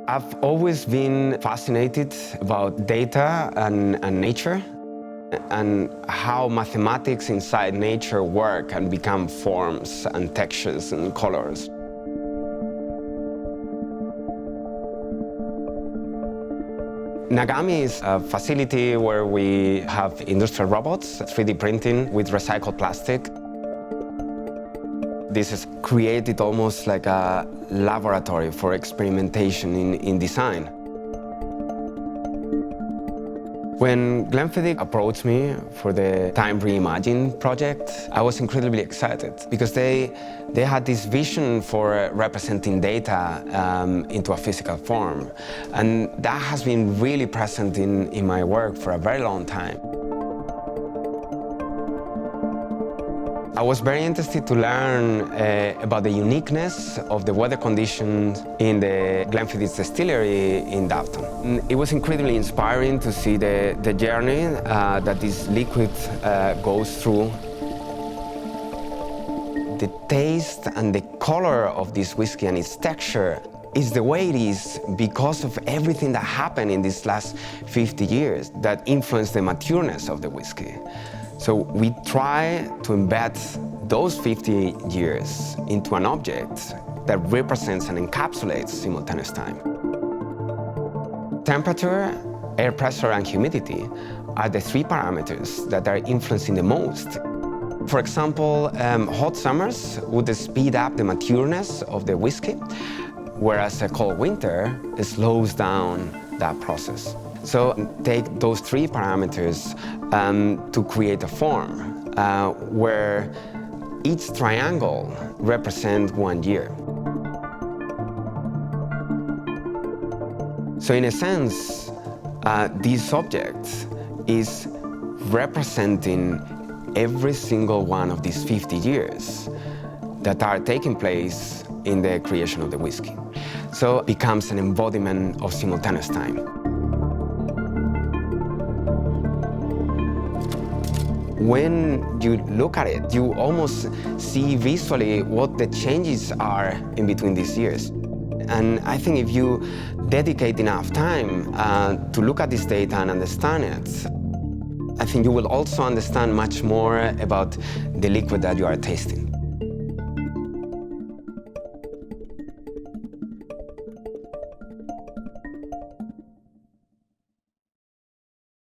I've always been fascinated about data and nature, and how mathematics inside nature work and become forms and textures and colors. Nagami is a facility where we have industrial robots, 3D printing with recycled plastic. This is created almost like a laboratory for experimentation in design. When Glenfiddich approached me for the Time Reimagine project, I was incredibly excited because they had this vision for representing data into a physical form. And that has been really present in my work for a very long time. I was very interested to learn about the uniqueness of the weather conditions in the Glenfiddich distillery in Downton. It was incredibly inspiring to see the journey that this liquid goes through. The taste and the color of this whiskey and its texture is the way it is because of everything that happened in these last 50 years that influenced the matureness of the whiskey. So we try to embed those 50 years into an object that represents and encapsulates simultaneous time. Temperature, air pressure, and humidity are the three parameters that are influencing the most. For example, hot summers would speed up the matureness of the whiskey, whereas a cold winter slows down that process. So take those three parameters to create a form where each triangle represents 1 year. So in a sense, this object is representing every single one of these 50 years that are taking place in the creation of the whiskey. So it becomes an embodiment of simultaneous time. When you look at it, you almost see visually what the changes are in between these years. And I think if you dedicate enough time to look at this data and understand it, I think you will also understand much more about the liquid that you are tasting.